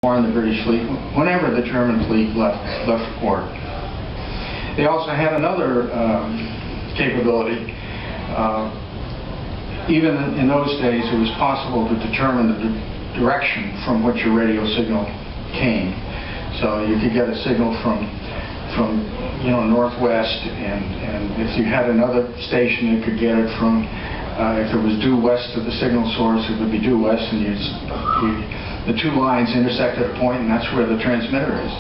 forewarned the British fleet whenever the German fleet left port. They also had another capability. Even in those days, it was possible to determine the direction from which your radio signal came. So you could get a signal from northwest, and if you had another station, it could get it from, if it was due west of the signal source, it would be due west, and the two lines intersect at a point, and that's where the transmitter is.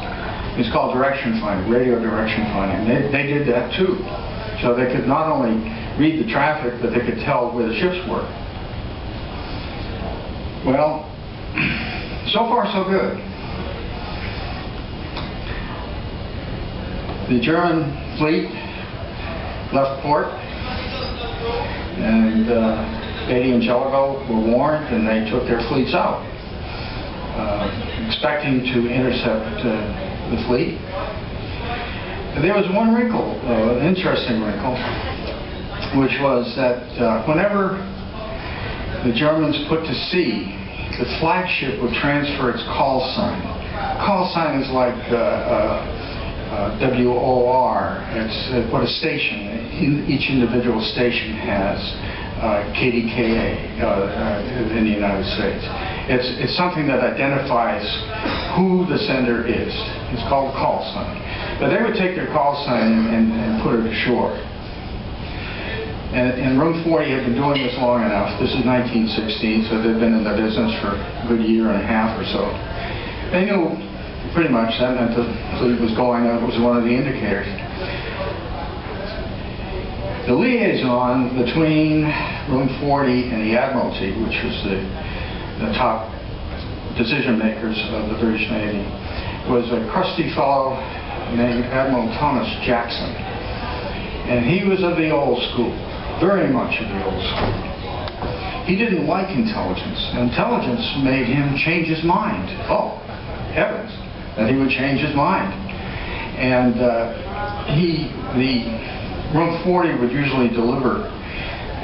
It's called direction finding, radio direction finding. They did that too. So they could not only read the traffic, but they could tell where the ships were. Well, so far so good. The German fleet left port, and Beatty and Jellicoe were warned, and they took their fleets out, expecting to intercept the fleet. There was one wrinkle, an interesting wrinkle, which was that whenever the Germans put to sea, the flagship would transfer its call sign. Call sign is like WOR. It's what a station, each individual station has. KDKA in the United States. It's something that identifies who the sender is. It's called a call sign. But they would take their call sign and put it ashore. And Room 40 had been doing this long enough. This is 1916, so they'd been in the business for a good year and a half or so. They knew pretty much that meant the fleet was going up. It was one of the indicators. The liaison between Room 40 and the Admiralty, which was the top decision makers of the British Navy, was a crusty fellow named Admiral Thomas Jackson. And he was of the old school, very much of the old school. He didn't like intelligence. Intelligence made him change his mind. Oh, heavens, that he would change his mind. And Room 40 would usually deliver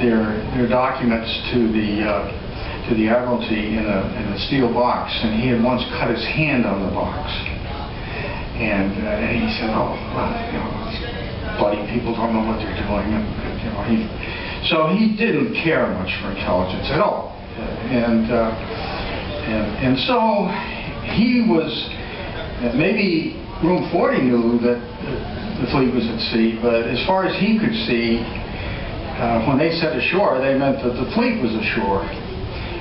their documents to the Admiralty in a steel box, and he had once cut his hand on the box. And he said, "Oh, well, bloody people don't know what they're doing." And, so he didn't care much for intelligence at all. And so he was, maybe Room 40 knew that the fleet was at sea, but as far as he could see, when they said ashore, they meant that the fleet was ashore.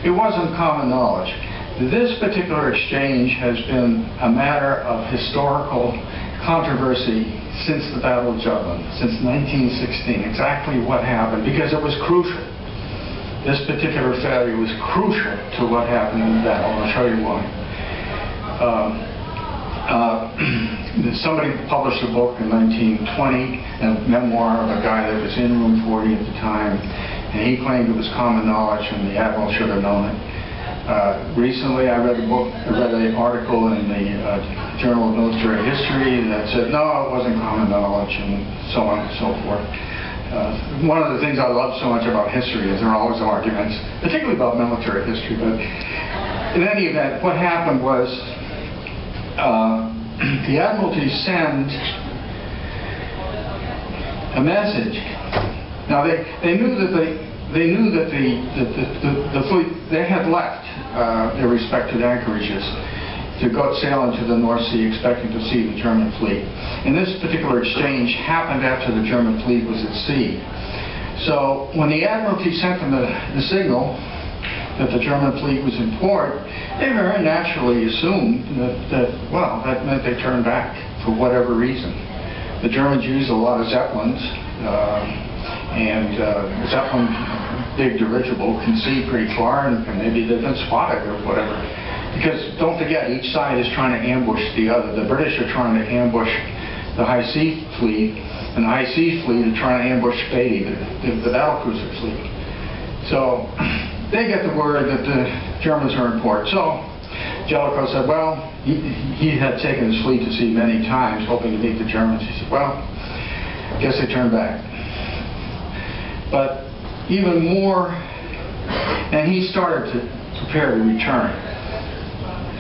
It wasn't common knowledge. This particular exchange has been a matter of historical controversy since the Battle of Jutland, since 1916, exactly what happened, because it was crucial. This particular failure was crucial to what happened in the battle, and I'll show you why. Somebody published a book in 1920, a memoir of a guy that was in Room 40 at the time, and he claimed it was common knowledge and the Admiral should have known it. Recently I read an article in the Journal of Military History that said, no, it wasn't common knowledge, and so on and so forth. One of the things I love so much about history is there are always arguments, particularly about military history, but in any event, what happened was the Admiralty sent a message. Now they knew that the fleet, they had left their respective anchorages to go sail into the North Sea, expecting to see the German fleet. And this particular exchange happened after the German fleet was at sea. So when the Admiralty sent them the signal that the German fleet was in port, they very naturally assumed that meant they turned back for whatever reason. The Germans used a lot of Zeppelins, and Zeppelin, big dirigible, can see pretty far, and maybe they've been spotted or whatever. Because don't forget, each side is trying to ambush the other. The British are trying to ambush the High Sea Fleet, and the High Sea Fleet are trying to ambush Beatty, the battlecruiser fleet. So they get the word that the Germans are in port. So Jellicoe said, well, he had taken his fleet to sea many times, hoping to meet the Germans. He said, well, I guess they turned back. But even more, and he started to prepare to return.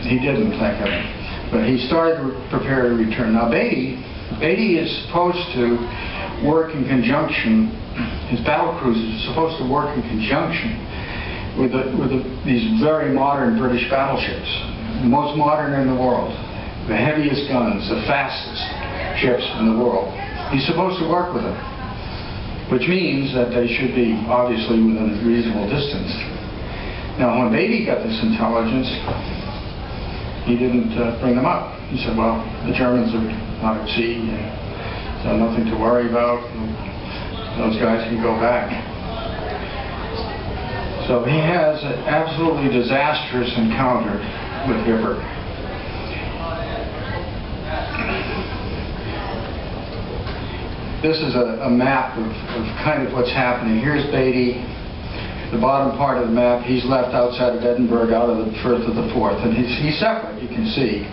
He didn't think of it. But he started to prepare to return. Now Beatty is supposed to work in conjunction, his battle cruisers are supposed to work in conjunction with these very modern British battleships, the most modern in the world, the heaviest guns, the fastest ships in the world. He's supposed to work with them, which means that they should be obviously within a reasonable distance. Now when Beatty got this intelligence, he didn't bring them up. He said, well, the Germans are not at sea, so nothing to worry about. Those guys can go back. So he has an absolutely disastrous encounter with Hipper. This is a map of kind of what's happening. Here's Beatty. The bottom part of the map, he's left outside of Edinburgh, out of the Firth of the Forth, and he's separate, you can see,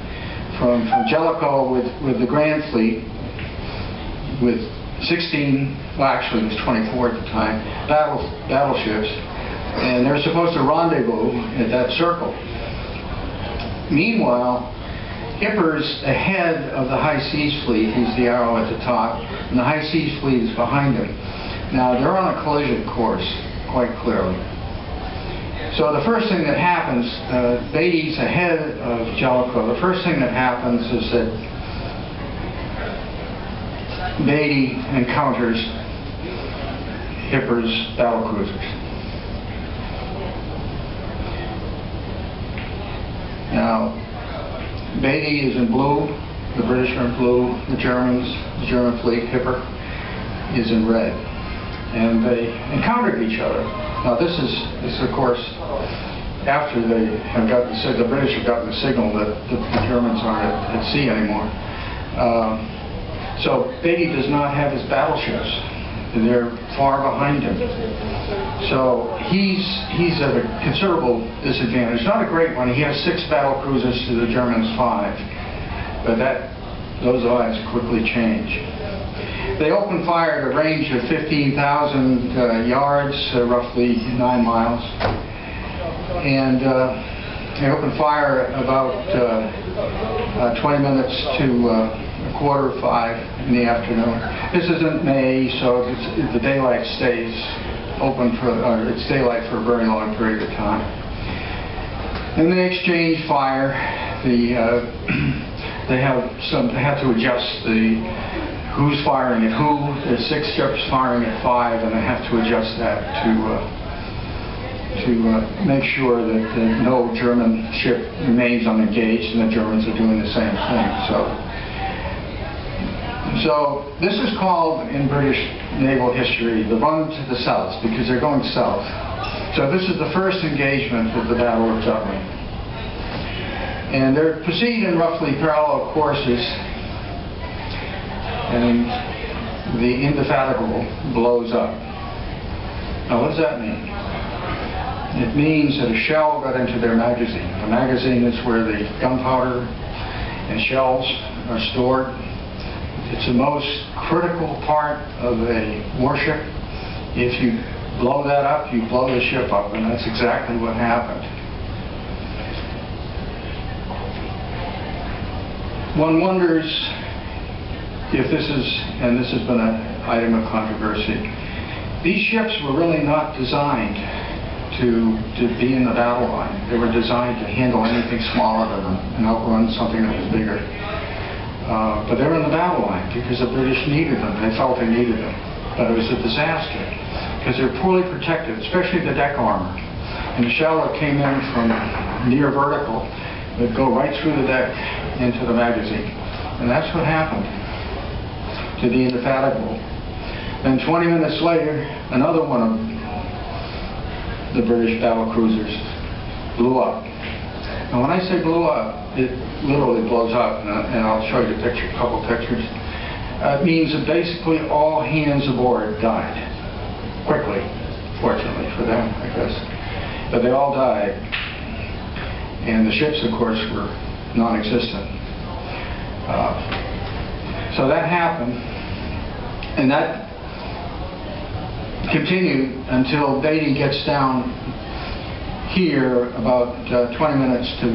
from Jellicoe with the Grand Fleet, with 16, well actually it was 24 at the time, battleships, and they're supposed to rendezvous at that circle. Meanwhile, Hipper's ahead of the High Seas Fleet, he's the arrow at the top, and the High Seas Fleet is behind him. Now they're on a collision course, quite clearly. So the first thing that happens, Beatty's ahead of Jellicoe. The first thing that happens is that Beatty encounters Hipper's battlecruisers. Now, Beatty is in blue, the British are in blue, the German fleet, Hipper, is in red. And they encountered each other. Now this is of course after they have gotten the British have gotten the signal that the Germans aren't at sea anymore. So Beatty does not have his battleships. They're far behind him. So he's at a considerable disadvantage. Not a great one. He has 6 battle cruisers to the Germans' 5. But those odds quickly change. They opened fire at a range of 15,000 yards, roughly 9 miles. And they opened fire about 20 minutes to a quarter of 5 in the afternoon. This isn't May, so the daylight stays open it's daylight for a very long period of time. And they exchange fire. They have to adjust who's firing at who. There's 6 ships firing at 5, and they have to adjust that to make sure that no German ship remains unengaged, and the Germans are doing the same thing. So this is called in British naval history the run to the south, because they're going south. So this is the first engagement of the Battle of Jutland. And they're proceeding in roughly parallel courses, and the Indefatigable blows up. Now what does that mean? It means that a shell got into their magazine. The magazine is where the gunpowder and shells are stored. It's the most critical part of a warship. If you blow that up, you blow the ship up, and that's exactly what happened. One wonders if this has been an item of controversy, these ships were really not designed to be in the battle line. They were designed to handle anything smaller than them and outrun something that was bigger. But they were in the battle line because the British needed them. They felt they needed them. But it was a disaster because they're poorly protected, especially the deck armor. And the shell that came in from near vertical would go right through the deck into the magazine. And that's what happened to the Indefatigable. Then 20 minutes later, another one of the British battle cruisers blew up. Now when I say blew up, it literally blows up, and I'll show you a couple pictures. It means that basically all hands aboard died. Quickly, fortunately for them, I guess. But they all died. And the ships, of course, were non-existent. So that happened, and that continued until Beatty gets down. here about 20 minutes to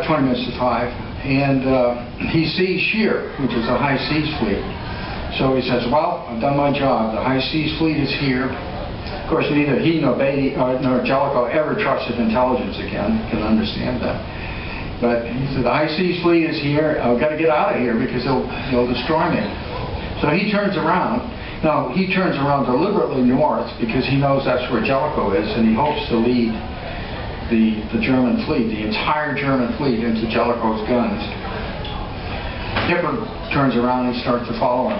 20 minutes to 5, and he sees Scheer, which is a high seas fleet. So he says, well, I've done my job. The high seas fleet is here. Of course, neither he nor Beatty nor Jellicoe ever trusted intelligence again. You can understand that. But he said, the high seas fleet is here. I've got to get out of here because they'll destroy me. So he turns around. Now, he turns around deliberately north because he knows that's where Jellicoe is, and he hopes to lead the German fleet, the entire German fleet, into Jellicoe's guns. Hipper turns around and starts to follow him.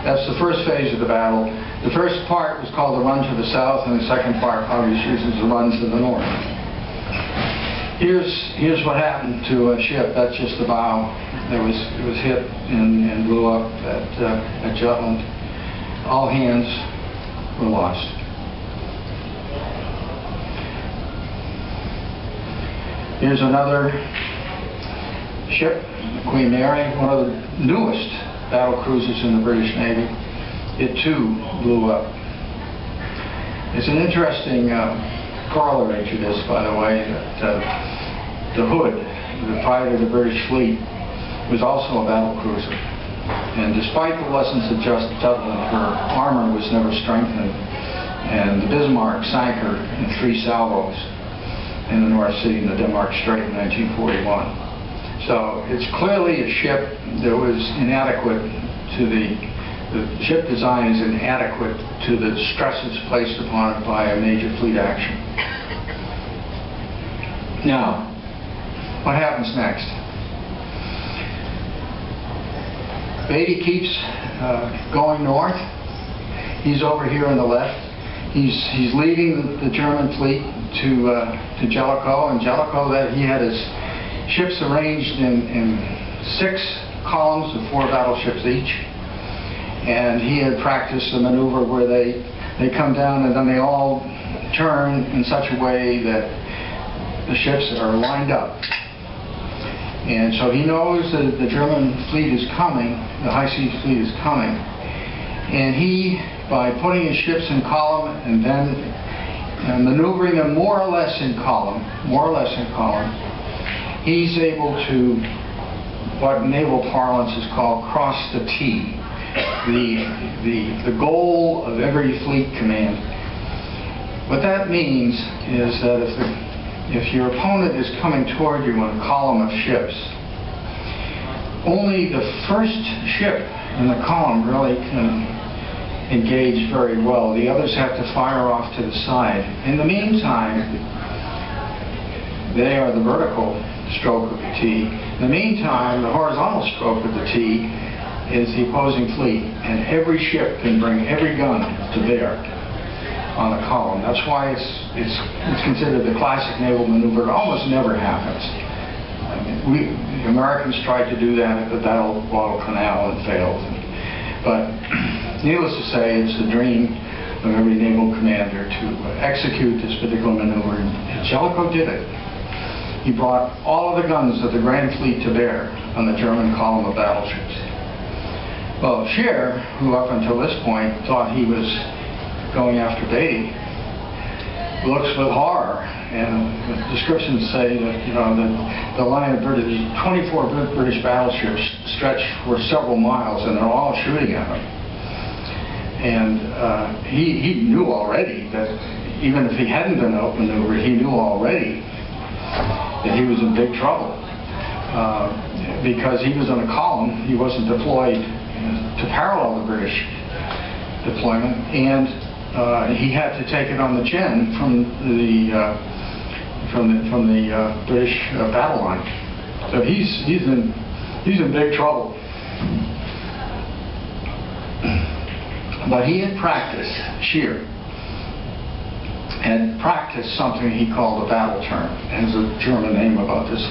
That's the first phase of the battle. The first part was called the run to the south, and the second part, obviously, is the run to the north. Here's what happened to a ship. That's just the bow. It was hit and blew up at Jutland. All hands were lost. Here's another ship, Queen Mary, one of the newest battle cruisers in the British Navy. It too blew up. It's an interesting corollary to this, by the way, that the Hood, the pilot of the British fleet, was also a battle cruiser. And despite the lessons of Jutland, her armor was never strengthened, and the Bismarck sank her in 3 salvos in the North Sea in the Denmark Strait in 1941. So it's clearly a ship that was inadequate to the ship design is inadequate to the stresses placed upon it by a major fleet action. Now, what happens next? Beatty keeps going north. He's over here on the left. He's leading the German fleet to Jellicoe, and Jellicoe, that he had his ships arranged in 6 columns of 4 battleships each, and he had practiced a maneuver where they come down and then they all turn in such a way that the ships are lined up. And so he knows that the German fleet is coming, the high seas fleet is coming, and he, by putting his ships in column and then maneuvering them more or less in column, he's able to, what naval parlance is called, cross the T, the goal of every fleet command. What that means is that if your opponent is coming toward you in a column of ships, only the first ship in the column really can engage very well. The others have to fire off to the side. In the meantime, they are the vertical stroke of the T. In the meantime, the horizontal stroke of the T is the opposing fleet, and every ship can bring every gun to bear on the column. That's why it's considered the classic naval maneuver. It almost never happens. I mean, the Americans tried to do that at the Battle of Guadalcanal and failed. But needless to say, it's the dream of every naval commander to execute this particular maneuver, and Jellicoe did it. He brought all of the guns of the Grand Fleet to bear on the German column of battleships. Well, Scheer, who up until this point thought he was going after Beatty, looks with horror, and the descriptions say that the line of 24 British battleships stretched for several miles, and they're all shooting at him. And he knew already that even if he hadn't been outmaneuvered, he knew already that he was in big trouble because he was in a column. He wasn't deployed to parallel the British deployment, and he had to take it on the chin from the British battle line. So he's in big trouble. But he had practiced, Scheer had practiced something he called a battle turn, and there's a German name about this.